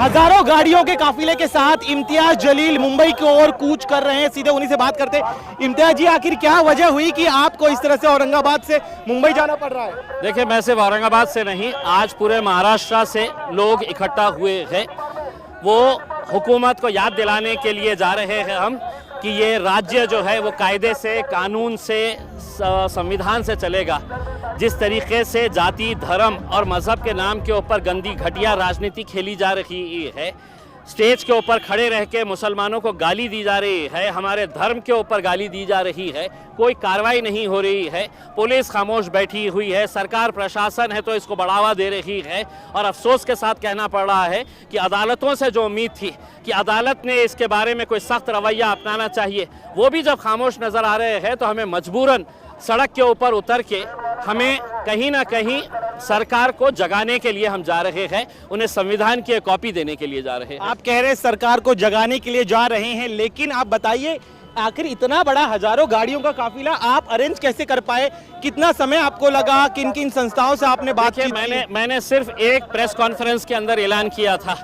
हजारों गाड़ियों के काफिले के साथ इम्तियाज जलील मुंबई की ओर कूच कर रहे हैं। सीधे उन्हीं से बात करते हैं। इम्तियाज जी, आखिर क्या वजह हुई कि आपको इस तरह से औरंगाबाद से मुंबई जाना पड़ रहा है? देखिए, मैं सिर्फ औरंगाबाद से नहीं, आज पूरे महाराष्ट्र से लोग इकट्ठा हुए हैं। वो हुकूमत को याद दिलाने के लिए जा रहे हैं हम कि ये राज्य जो है वो कायदे से, कानून से, संविधान से चलेगा। जिस तरीके से जाति, धर्म और मज़हब के नाम के ऊपर गंदी घटिया राजनीति खेली जा रही है, स्टेज के ऊपर खड़े रह के मुसलमानों को गाली दी जा रही है, हमारे धर्म के ऊपर गाली दी जा रही है, कोई कार्रवाई नहीं हो रही है, पुलिस खामोश बैठी हुई है, सरकार प्रशासन है तो इसको बढ़ावा दे रही है। और अफसोस के साथ कहना पड़ रहा है कि अदालतों से जो उम्मीद थी कि अदालत ने इसके बारे में कोई सख्त रवैया अपनाना चाहिए, वो भी जब खामोश नज़र आ रहे हैं तो हमें मजबूरन सड़क के ऊपर उतर के हमें कहीं ना कहीं सरकार को जगाने के लिए हम जा रहे हैं, उन्हें संविधान की एक कॉपी देने के लिए जा रहे हैं। आप कह रहे हैं सरकार को जगाने के लिए जा रहे हैं, लेकिन आप बताइए आखिर इतना बड़ा हजारों गाड़ियों का काफिला आप अरेंज कैसे कर पाए? कितना समय आपको लगा? किन किन संस्थाओं से आपने बात की? मैंने सिर्फ एक प्रेस कॉन्फ्रेंस के अंदर ऐलान किया था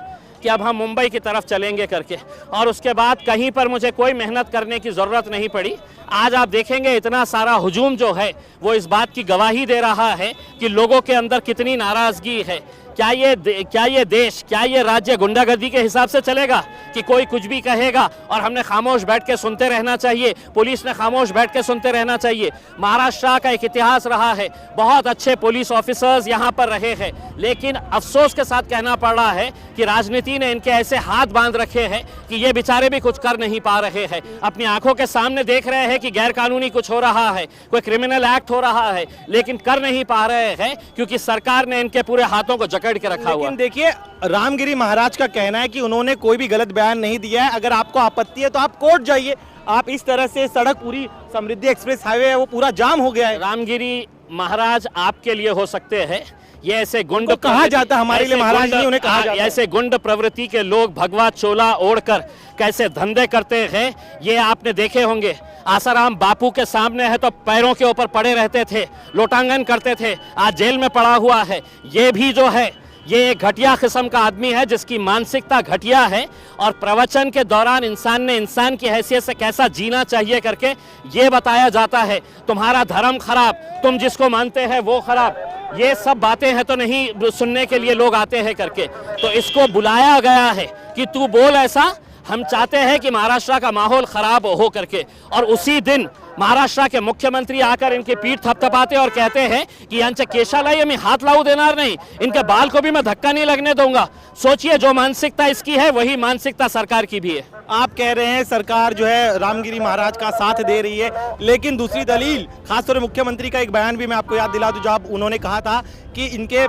कि अब हम मुंबई की तरफ चलेंगे करके, और उसके बाद कहीं पर मुझे कोई मेहनत करने की ज़रूरत नहीं पड़ी। आज आप देखेंगे इतना सारा हुजूम जो है वो इस बात की गवाही दे रहा है कि लोगों के अंदर कितनी नाराज़गी है। क्या ये देश, क्या ये राज्य गुंडागर्दी के हिसाब से चलेगा कि कोई कुछ भी कहेगा और हमने खामोश बैठ के सुनते रहना चाहिए? पुलिस ने खामोश बैठ के सुनते रहना चाहिए। महाराष्ट्र का एक इतिहास रहा है, बहुत अच्छे पुलिस ऑफिसर्स यहाँ पर रहे हैं, लेकिन अफसोस के साथ कहना पड़ रहा है कि राजनीति ने इनके ऐसे हाथ बांध रखे हैं कि ये बेचारे भी कुछ कर नहीं पा रहे हैं। अपनी आंखों के सामने देख रहे हैं कि गैर कानूनी कुछ हो रहा है, कोई क्रिमिनल एक्ट हो रहा है, लेकिन कर नहीं पा रहे हैं क्योंकि सरकार ने इनके पूरे हाथों को जकड़ के रखा हुआ। लेकिन देखिए, रामगिरी महाराज का कहना है कि उन्होंने कोई भी गलत बयान नहीं दिया है। अगर आपको आपत्ति है तो आप कोर्ट जाइए। आप इस तरह से सड़क, पूरी समृद्धि एक्सप्रेस हाईवे है वो पूरा जाम हो गया है। रामगिरी महाराज आपके लिए हो सकते हैं, ये ऐसे गुंड कहा जाता है, हमारे लिए महाराज नहीं, उन्हें कहा जाता है। ऐसे गुंड प्रवृत्ति के लोग भगवा चोला ओढ़कर कैसे धंधे करते हैं ये आपने देखे होंगे। आसाराम बापू के सामने है तो पैरों के ऊपर पड़े रहते थे, लोटांगन करते थे, आज जेल में पड़ा हुआ है। ये भी जो है ये एक घटिया किस्म का आदमी है जिसकी मानसिकता घटिया है, और प्रवचन के दौरान इंसान ने इंसान की हैसियत से कैसा जीना चाहिए करके ये बताया जाता है। तुम्हारा धर्म खराब, तुम जिसको मानते हैं वो खराब, ये सब बातें हैं तो नहीं सुनने के लिए लोग आते हैं करके। तो इसको बुलाया गया है कि तू बोल ऐसा, हम चाहते हैं कि महाराष्ट्र का माहौल खराब हो करके। और उसी दिन महाराष्ट्र के मुख्यमंत्री आकर इनकी पीठ थपथपाते और कहते हैं कि यांचे केशाला मैं हाथ लाऊ देणार नहीं, इनके बाल को भी मैं धक्का नहीं लगने दूंगा। सोचिए, जो मानसिकता इसकी है वही मानसिकता सरकार की भी है। आप कह रहे हैं सरकार जो है रामगिरी महाराज का साथ दे रही है, लेकिन दूसरी दलील, खासतौर पर मुख्यमंत्री का एक बयान भी मैं आपको याद दिला दूं, जब उन्होंने कहा था कि इनके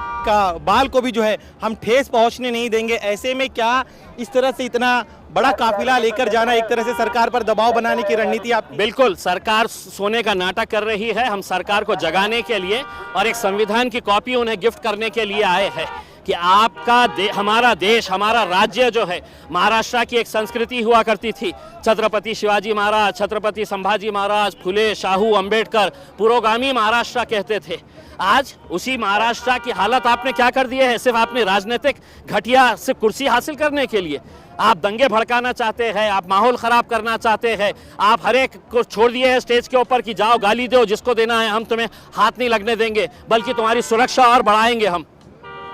बाल को भी जो है हम ठेस पहुंचने नहीं देंगे। ऐसे में क्या इस तरह से इतना बड़ा काफिला लेकर जाना एक तरह से सरकार पर दबाव बनाने की रणनीति आप? बिल्कुल, सरकार सोने का नाटक कर रही है। हम सरकार को जगाने के लिए और एक संविधान की कॉपी उन्हें गिफ्ट करने के लिए आए हैं कि हमारा देश, हमारा राज्य जो है, महाराष्ट्र की एक संस्कृति हुआ करती थी। छत्रपति शिवाजी महाराज, छत्रपति संभाजी महाराज, फुले, शाहू, अंबेडकर, पुरोगामी महाराष्ट्र कहते थे। आज उसी महाराष्ट्र की हालत आपने क्या कर दी है? सिर्फ आपने राजनीतिक घटिया सिर्फ कुर्सी हासिल करने के लिए आप दंगे भड़काना चाहते हैं, आप माहौल खराब करना चाहते हैं, आप हर एक को छोड़ दिए हैं स्टेज के ऊपर कि जाओ गाली दो जिसको देना है, हम तुम्हें हाथ नहीं लगने देंगे, बल्कि तुम्हारी सुरक्षा और बढ़ाएंगे हम।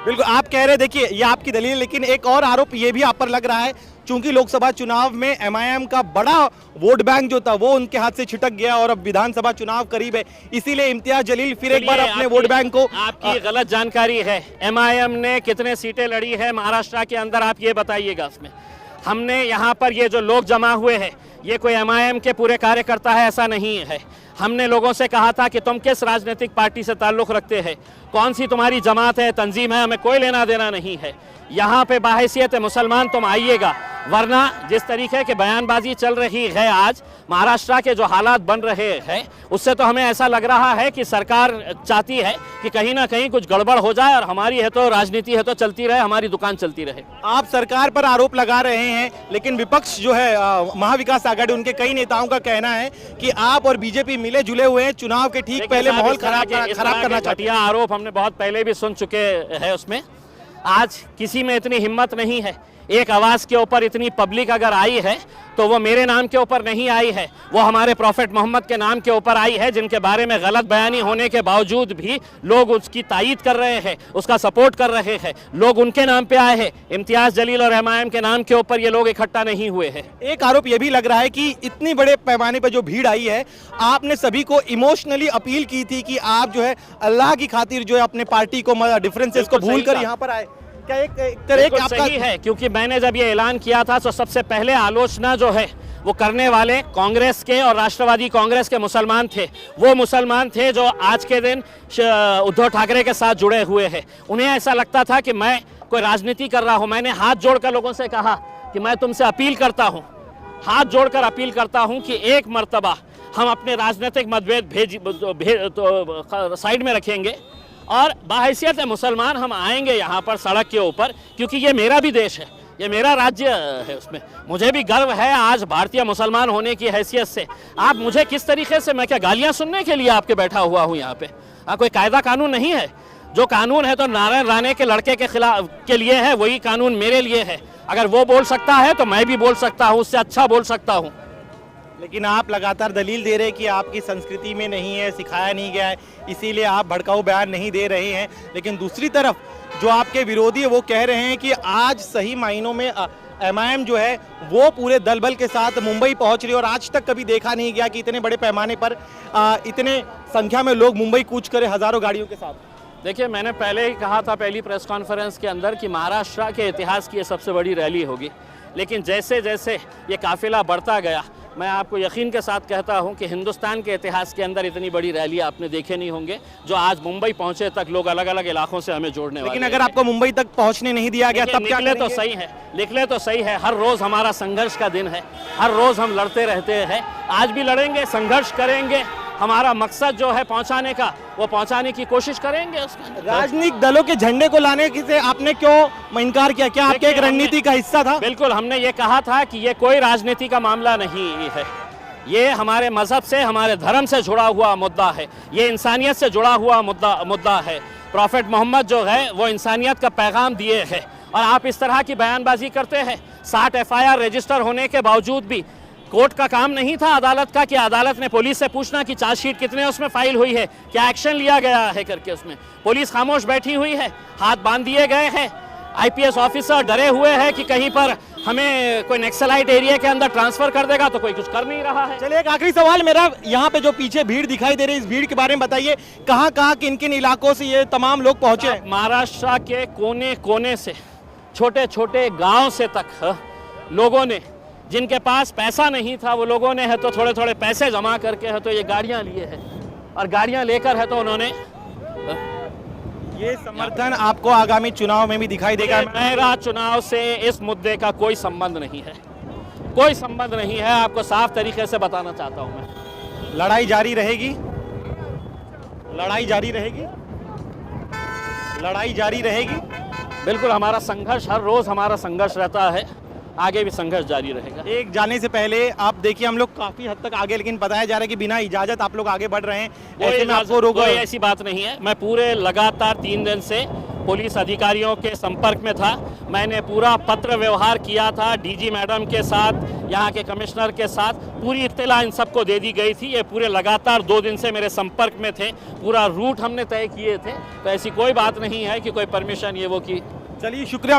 बिल्कुल, आप कह रहे हैं, देखिए ये आपकी दलील, लेकिन एक और आरोप ये भी आप पर लग रहा है, चूंकि लोकसभा चुनाव में MIM का बड़ा वोट बैंक जो था वो उनके हाथ से छिटक गया और अब विधानसभा चुनाव करीब है, इसीलिए इम्तियाज जलील फिर एक बार अपने वोट बैंक को। आपकी गलत जानकारी है। MIM ने कितने सीटें लड़ी है महाराष्ट्र के अंदर, आप ये बताइएगा। उसमें हमने यहाँ पर ये जो लोग जमा हुए हैं ये कोई MIM के पूरे कार्यकर्ता है ऐसा नहीं है। हमने लोगों से कहा था कि तुम किस राजनीतिक पार्टी से ताल्लुक़ रखते हैं, कौन सी तुम्हारी जमात है, तंजीम है, हमें कोई लेना देना नहीं है। यहाँ पे बाहैसियत मुसलमान तुम आइएगा, वरना जिस तरीके की बयानबाजी चल रही है आज, महाराष्ट्र के जो हालात बन रहे हैं, उससे तो हमें ऐसा लग रहा है कि सरकार चाहती है कि कहीं ना कहीं कुछ गड़बड़ हो जाए और हमारी है तो राजनीति है तो चलती रहे, हमारी दुकान चलती रहे। आप सरकार पर आरोप लगा रहे हैं, लेकिन विपक्ष जो है महाविकास आघाड़ी, उनके कई नेताओं का कहना है कि आप और बीजेपी मिले जुले हुए हैं, चुनाव के ठीक पहले माहौल खराब करना चाहते हैं। आरोप हमने बहुत पहले भी सुन चुके हैं। उसमें आज किसी में इतनी हिम्मत नहीं है, एक आवाज़ के ऊपर इतनी पब्लिक अगर आई है तो वो मेरे नाम के ऊपर नहीं आई है, वो हमारे प्रॉफेट मोहम्मद के नाम के ऊपर आई है, जिनके बारे में गलत बयानी होने के बावजूद भी लोग उसकी तायीद कर रहे हैं, उसका सपोर्ट कर रहे हैं। लोग उनके नाम पे आए हैं, इम्तियाज़ जलील और एमआईएम के नाम के ऊपर ये लोग इकट्ठा नहीं हुए हैं। एक आरोप ये भी लग रहा है कि इतनी बड़े पैमाने पर जो भीड़ आई है, आपने सभी को इमोशनली अपील की थी कि आप जो है अल्लाह की खातिर जो है अपने पार्टी को डिफरेंसेस को भूल कर यहाँ पर आए। क्या एक तरह बिल्कुल सही है, क्योंकि मैंने जब ये ऐलान किया था तो सबसे पहले आलोचना जो है वो करने वाले कांग्रेस के और राष्ट्रवादी कांग्रेस के मुसलमान थे। वो मुसलमान थे जो आज के दिन उद्धव ठाकरे के साथ जुड़े हुए हैं। उन्हें ऐसा लगता था कि मैं कोई राजनीति कर रहा हूँ। मैंने हाथ जोड़कर लोगों से कहा कि मैं तुमसे अपील करता हूँ, हाथ जोड़कर अपील करता हूँ कि एक मर्तबा हम अपने राजनीतिक मतभेद साइड में रखेंगे और बाहैसियत मुसलमान हम आएंगे यहाँ पर सड़क के ऊपर, क्योंकि ये मेरा भी देश है, ये मेरा राज्य है, उसमें मुझे भी गर्व है आज भारतीय मुसलमान होने की हैसियत से। आप मुझे किस तरीके से, मैं क्या गालियाँ सुनने के लिए आपके बैठा हुआ हूँ यहाँ पे? कोई कायदा कानून नहीं है। जो कानून है तो नारायण राणे के लड़के के खिलाफ के लिए है, वही कानून मेरे लिए है। अगर वो बोल सकता है तो मैं भी बोल सकता हूँ, उससे अच्छा बोल सकता हूँ। लेकिन आप लगातार दलील दे रहे हैं कि आपकी संस्कृति में नहीं है, सिखाया नहीं गया है, इसीलिए आप भड़काऊ बयान नहीं दे रहे हैं। लेकिन दूसरी तरफ जो आपके विरोधी है वो कह रहे हैं कि आज सही मायनों में एमआईएम जो है वो पूरे दल बल के साथ मुंबई पहुंच रही है और आज तक कभी देखा नहीं गया कि इतने बड़े पैमाने पर इतने संख्या में लोग मुंबई कूच करे हजारों गाड़ियों के साथ। देखिए, मैंने पहले ही कहा था पहली प्रेस कॉन्फ्रेंस के अंदर कि महाराष्ट्र के इतिहास की ये सबसे बड़ी रैली होगी, लेकिन जैसे जैसे ये काफिला बढ़ता गया, मैं आपको यकीन के साथ कहता हूं कि हिंदुस्तान के इतिहास के अंदर इतनी बड़ी रैली आपने देखे नहीं होंगे जो आज मुंबई पहुंचे तक लोग अलग अलग इलाकों से हमें जोड़ने वाले। लेकिन अगर आपको मुंबई तक पहुंचने नहीं दिया गया तब क्या? निकले तो सही है, निकले तो सही है। हर रोज हमारा संघर्ष का दिन है, हर रोज हम लड़ते रहते हैं, आज भी लड़ेंगे, संघर्ष करेंगे। हमारा मकसद जो है पहुंचाने का, वो पहुंचाने की कोशिश करेंगे। राजनीतिक दलों के झंडे को लाने से आपने क्यों इनकार किया? क्या आपके एक रणनीति का हिस्सा था? बिल्कुल, हमने ये कहा था कि ये कोई राजनीति का मामला नहीं है, ये हमारे मजहब से, हमारे धर्म से जुड़ा हुआ मुद्दा है, ये इंसानियत से जुड़ा हुआ मुद्दा है। प्रॉफेट मोहम्मद जो है वो इंसानियत का पैगाम दिए हैं और आप इस तरह की बयानबाजी करते हैं। 60 एफआईआर रजिस्टर होने के बावजूद भी कोर्ट का काम नहीं था अदालत का कि अदालत ने पुलिस से पूछना कि चार्जशीट कितने उसमें फाइल हुई है, क्या एक्शन लिया गया है करके। उसमें पुलिस खामोश बैठी हुई है, हाथ बांध दिए गए हैं। आईपीएस ऑफिसर डरे हुए हैं कि कहीं पर हमें कोई नक्सलाइट एरिया के अंदर ट्रांसफर कर देगा, तो कोई कुछ कर नहीं रहा है। चलिए, एक आखिरी सवाल मेरा, यहाँ पे जो पीछे भीड़ दिखाई दे रही है, इस भीड़ के बारे में बताइए। कहाँ कहाँ किन किन इलाकों से ये तमाम लोग पहुंचे? महाराष्ट्र के कोने कोने से, छोटे छोटे गांव से तक लोगों ने, जिनके पास पैसा नहीं था वो लोगों ने है तो थोड़े थोड़े पैसे जमा करके है तो ये गाड़ियां लिए हैं और गाड़ियां लेकर है तो उन्होंने ये समर्थन आपको आगामी चुनाव में भी दिखाई देगा? मेरा चुनाव से इस मुद्दे का कोई संबंध नहीं है, कोई संबंध नहीं है। आपको साफ तरीके से बताना चाहता हूं मैं। लड़ाई जारी रहेगी, लड़ाई जारी रहेगी, लड़ाई जारी रहेगी। बिल्कुल, हमारा संघर्ष, हर रोज हमारा संघर्ष रहता है, आगे भी संघर्ष जारी रहेगा। एक जाने से पहले आप देखिए, हम लोग काफी हद तक आगे, लेकिन बताया जा रहा है कि बिना इजाजत आप लोग आगे बढ़ रहे हैं, ऐसे में आपको रोको? कोई ऐसी बात नहीं है। मैं पूरे लगातार 3 दिन से पुलिस अधिकारियों के संपर्क में था। मैंने पूरा पत्र व्यवहार किया था डीजी मैडम के साथ, यहाँ के कमिश्नर के साथ, पूरी इत्तला इन सबको दे दी गई थी। ये पूरे लगातार 2 दिन से मेरे संपर्क में थे, पूरा रूट हमने तय किए थे, तो ऐसी कोई बात नहीं है कि कोई परमिशन ये वो की। चलिए, शुक्रिया।